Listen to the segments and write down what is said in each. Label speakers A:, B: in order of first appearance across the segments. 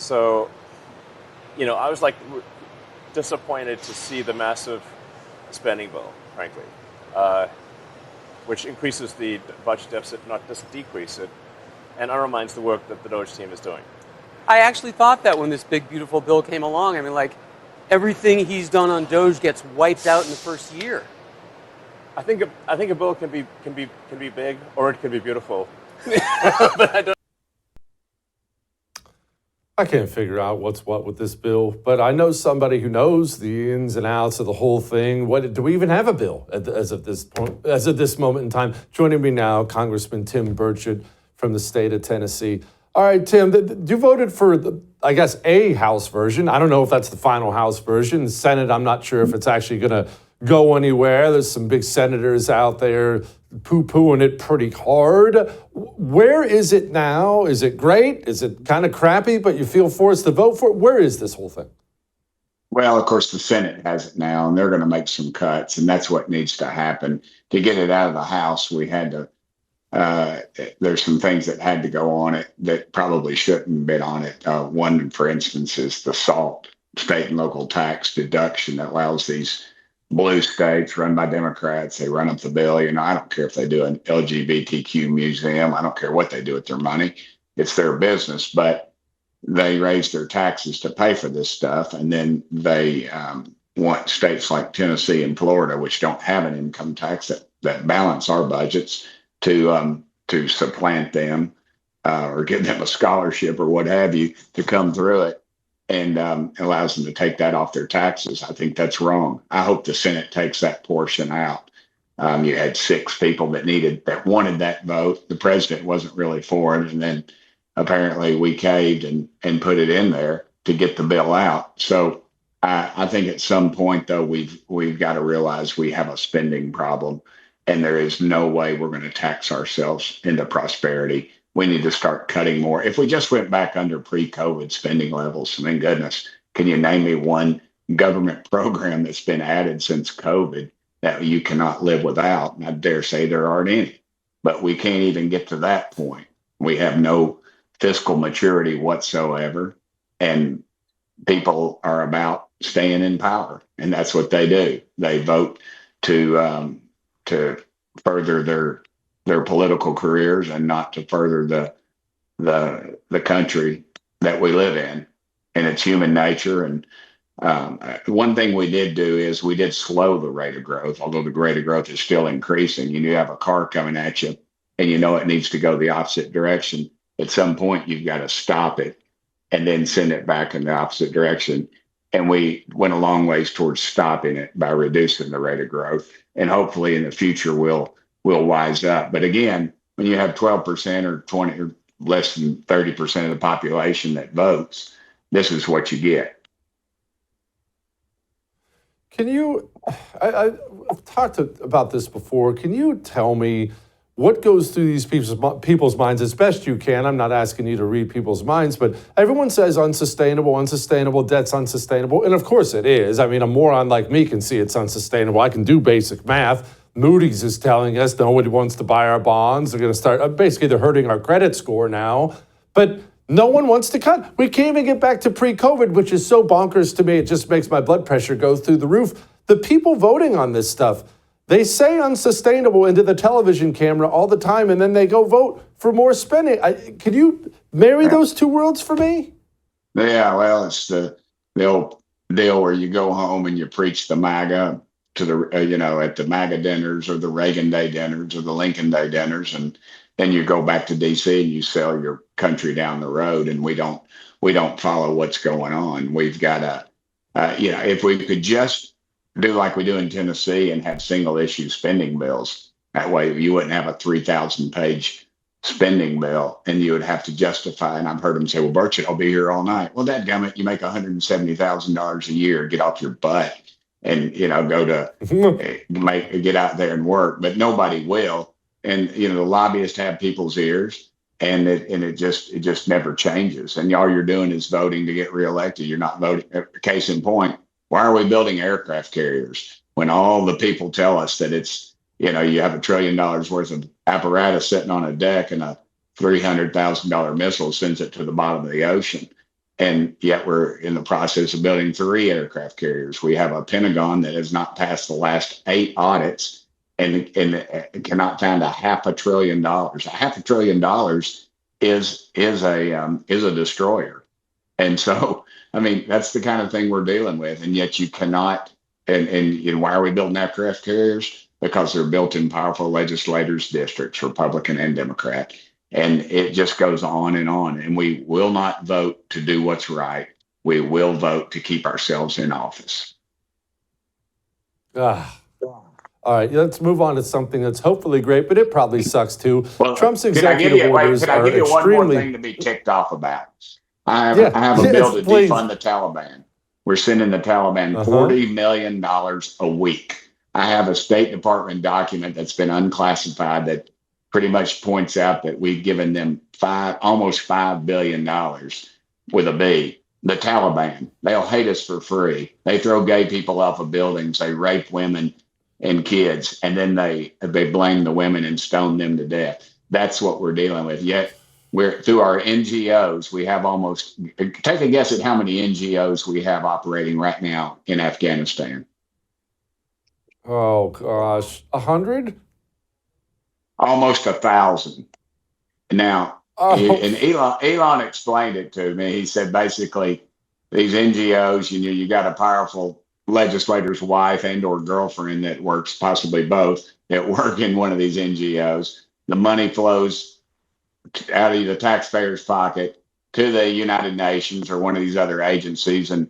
A: So, I was disappointed to see the massive spending bill, frankly, which increases the budget deficit, not just decrease it, and undermines the work that the DOGE team is doing.
B: I actually thought that when this big, beautiful bill came along. I mean, everything he's done on DOGE gets wiped out in the first year.
A: I think a bill can be big or it can be beautiful. But
C: I can't figure out what's what with this bill, but I know somebody who knows the ins and outs of the whole thing. Do we even have a bill as of this point, as of this moment in time? Joining me now, Congressman Tim Burchett from the state of Tennessee. All right, Tim, you voted for a House version. I don't know if that's the final House version. The Senate, I'm not sure if it's actually going to go anywhere. There's some big senators out there poo-pooing it pretty hard. Where is it now? Is it great? Is it kind of crappy, but you feel forced to vote for it? Where is this whole thing?
D: Well, of course, the Senate has it now, and they're going to make some cuts, and that's what needs to happen. To get it out of the House, we had to, there's some things that had to go on it that probably shouldn't have been on it. One, for instance, is the SALT, state and local tax deduction, that allows these blue states run by Democrats. They run up the bill. I don't care if they do an LGBTQ museum. I don't care what they do with their money. It's their business, but they raise their taxes to pay for this stuff. And then they want states like Tennessee and Florida, which don't have an income tax that balance our budgets, to supplant them or give them a scholarship or what have you to come through it. And allows them to take that off their taxes. I think that's wrong. I hope the Senate takes that portion out. You had 6 people that wanted that vote. The president wasn't really for it, and then apparently we caved and put it in there to get the bill out. So I think at some point, though, we've got to realize we have a spending problem, and there is no way we're going to tax ourselves into prosperity. We need to start cutting more. If we just went back under pre-COVID spending levels, I mean, goodness, can you name me one government program that's been added since COVID that you cannot live without? And I dare say there aren't any, but we can't even get to that point. We have no fiscal maturity whatsoever, and people are about staying in power, and that's what they do. They vote to further their political careers and not to further the country that we live in. And it's human nature. And one thing we did do is we did slow the rate of growth, although the rate of growth is still increasing. You have a car coming at you and it needs to go the opposite direction. At some point, you've got to stop it and then send it back in the opposite direction. And we went a long ways towards stopping it by reducing the rate of growth. And hopefully in the future, we'll wise up. But again, when you have 12% or 20 or less than 30% of the population that votes, this is what you get.
C: Can you, I've talked about this before. Can you tell me what goes through these people's minds as best you can? I'm not asking you to read people's minds, but everyone says unsustainable, debt's unsustainable. And of course it is. I mean, a moron like me can see it's unsustainable. I can do basic math. Moody's is telling us nobody wants to buy our bonds. They're going to start, basically they're hurting our credit score now. But no one wants to cut. We can't even get back to pre-COVID, which is so bonkers to me. It just makes my blood pressure go through the roof. The people voting on this stuff, they say unsustainable into the television camera all the time, and then they go vote for more spending. Could you marry those two worlds for me?
D: Yeah, well, it's the old deal where you go home and you preach the MAGA to the, at the MAGA dinners or the Reagan Day dinners or the Lincoln Day dinners. And then you go back to DC and you sell your country down the road, and we don't follow what's going on. We've got to, if we could just do like we do in Tennessee and have single issue spending bills, that way you wouldn't have a 3,000-page spending bill and you would have to justify. And I've heard them say, well, Burchett, I'll be here all night. Well, dadgummit, you make $170,000 a year, get off your butt and, go to get out there and work, but nobody will. And, the lobbyists have people's ears, and it just never changes. And all you're doing is voting to get reelected. You're not voting. Case in point, why are we building aircraft carriers when all the people tell us that it's, you have $1 trillion worth of apparatus sitting on a deck and a $300,000 missile sends it to the bottom of the ocean. And yet we're in the process of building 3 aircraft carriers. We have a Pentagon that has not passed the last 8 audits and cannot find $500 billion. $500 billion is a destroyer. And so, I mean, that's the kind of thing we're dealing with. And yet you cannot, and why are we building aircraft carriers? Because they're built in powerful legislators' districts, Republican and Democrat. And it just goes on. And we will not vote to do what's right. We will vote to keep ourselves in office.
C: All right, let's move on to something that's hopefully great, but it probably sucks too.
D: Well,
C: Trump's executive orders
D: can I
C: are
D: give you one more
C: extremely.
D: thing to be ticked off about? I have a bill to
C: please.
D: defund the Taliban. We're sending the Taliban $40 million a week. I have a State Department document that's been unclassified that pretty much points out that we've given them almost $5 billion with a B. The Taliban, they'll hate us for free. They throw gay people off of buildings. They rape women and kids, and then they blame the women and stone them to death. That's what we're dealing with. Yet we're through our NGOs, we have almost, take a guess at how many NGOs we have operating right now in Afghanistan.
C: Oh gosh, 100?
D: Almost 1,000. Now, and Elon explained it to me. He said basically these NGOs, you got a powerful legislator's wife and or girlfriend that works, possibly both, that work in one of these NGOs. The money flows out of the taxpayer's pocket to the United Nations or one of these other agencies and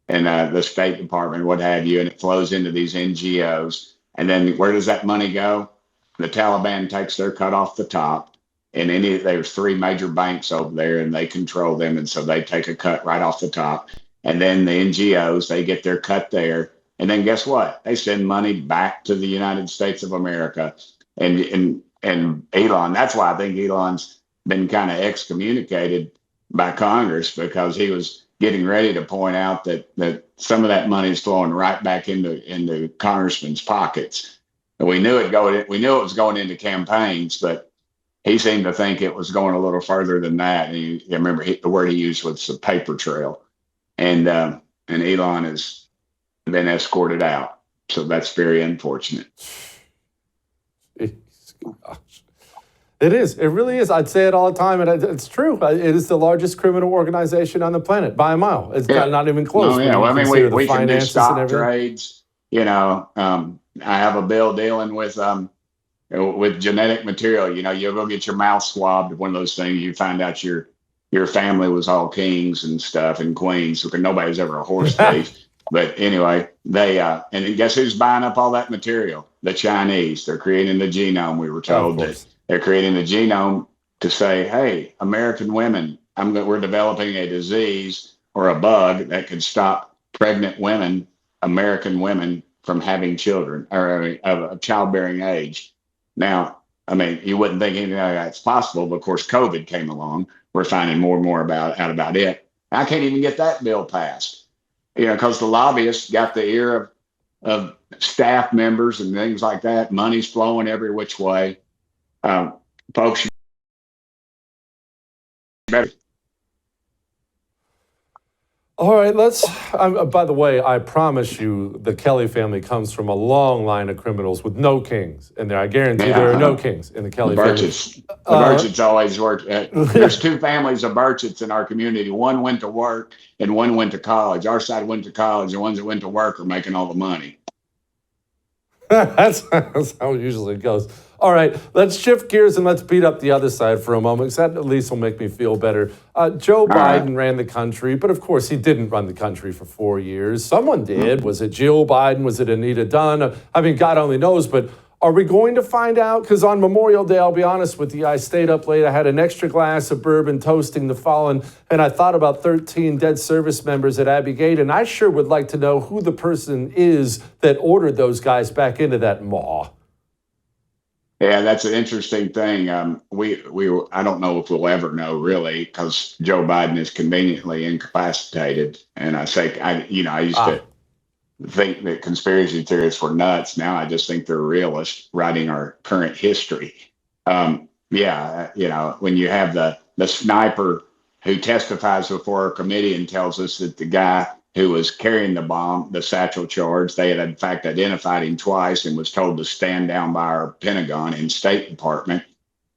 D: the State Department, what have you, and it flows into these NGOs. And then where does that money go? The Taliban takes their cut off the top, and there's 3 major banks over there, and they control them, and so they take a cut right off the top. And then the NGOs, they get their cut there, and then guess what? They send money back to the United States of America. And Elon, that's why I think Elon's been kind of excommunicated by Congress, because he was getting ready to point out that some of that money is flowing right back into congressmen's pockets. And we knew it was going into campaigns, but he seemed to think it was going a little further than that. And I remember the word he used was a paper trail. And Elon has been escorted out. So that's very unfortunate.
C: Gosh. It is. It really is. I'd say it all the time, and it's true. It is the largest criminal organization on the planet by a mile. It's not even close.
D: Oh, yeah. Well, I mean, we can do stock trades. I have a bill dealing with genetic material. You'll go get your mouth swabbed. One of those things, you find out your family was all kings and stuff and queens. So nobody's ever a horse thief. But anyway, they and then guess who's buying up all that material? The Chinese. They're creating the genome. We were told that they're creating the genome to say, hey, American women, we're developing a disease or a bug that could stop pregnant women, American women, from having children or of childbearing age. Now, I mean, you wouldn't think anything like that's possible, but of course, COVID came along. We're finding more and more out about it. I can't even get that bill passed, because the lobbyists got the ear of staff members and things like that. Money's flowing every which way. Folks, better.
C: All right, by the way, I promise you the Kelly family comes from a long line of criminals with no kings in there. I guarantee there are no kings in the Kelly family.
D: The Burchetts always worked. There's 2 families of Burchetts in our community. One went to work and one went to college. Our side went to college. The ones that went to work are making all the money.
C: That's how it usually goes. All right, let's shift gears and let's beat up the other side for a moment, because that at least will make me feel better. Joe Biden ran the country, but of course he didn't run the country for 4 years. Someone did. Was it Jill Biden? Was it Anita Dunn? I mean, God only knows, but are we going to find out? Because on Memorial Day, I'll be honest with you, I stayed up late. I had an extra glass of bourbon toasting the fallen, and I thought about 13 dead service members at Abbey Gate, and I sure would like to know who the person is that ordered those guys back into that maw.
D: Yeah, that's an interesting thing. I don't know if we'll ever know, really, because Joe Biden is conveniently incapacitated. And I used to think that conspiracy theorists were nuts. Now I just think they're realists writing our current history. When you have the sniper who testifies before our committee and tells us that the guy who was carrying the bomb, the satchel charge, they had in fact identified him twice and was told to stand down by our Pentagon and State Department.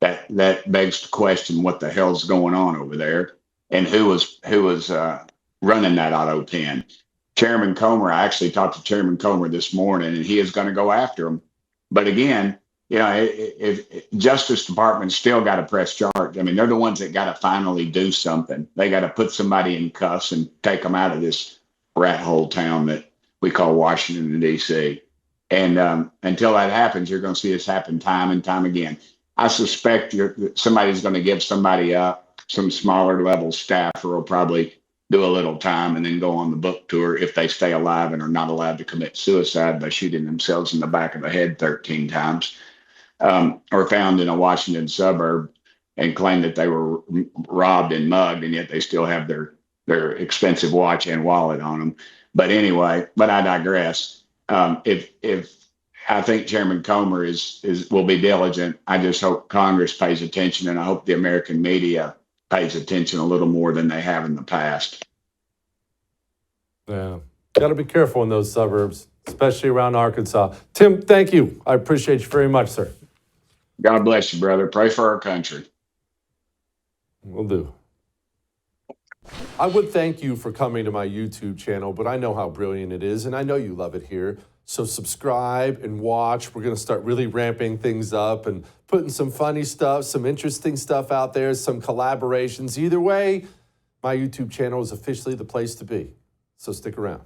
D: That begs to question what the hell's going on over there and who was running that auto pen. Chairman Comer, I actually talked to Chairman Comer this morning, and he is going to go after him. But again, if Justice Department's still got to press charge. I mean, they're the ones that got to finally do something. They got to put somebody in cuffs and take them out of this rat hole town that we call Washington, D.C. And until that happens, you're going to see this happen time and time again. I suspect somebody's going to give somebody up, some smaller level staffer will probably do a little time and then go on the book tour if they stay alive and are not allowed to commit suicide by shooting themselves in the back of the head 13 times, or found in a Washington suburb and claim that they were robbed and mugged, and yet they still have their expensive watch and wallet on them. But anyway, I digress. If I think Chairman Comer will be diligent. I just hope Congress pays attention, and I hope the American media pays attention a little more than they have in the past.
C: Yeah, got to be careful in those suburbs, especially around Arkansas. Tim, thank you. I appreciate you very much, sir.
D: God bless you, brother. Pray for our country.
C: Will do. I would thank you for coming to my YouTube channel, but I know how brilliant it is, and I know you love it here. So subscribe and watch. We're going to start really ramping things up and putting some funny stuff, some interesting stuff out there, some collaborations. Either way, my YouTube channel is officially the place to be. So stick around.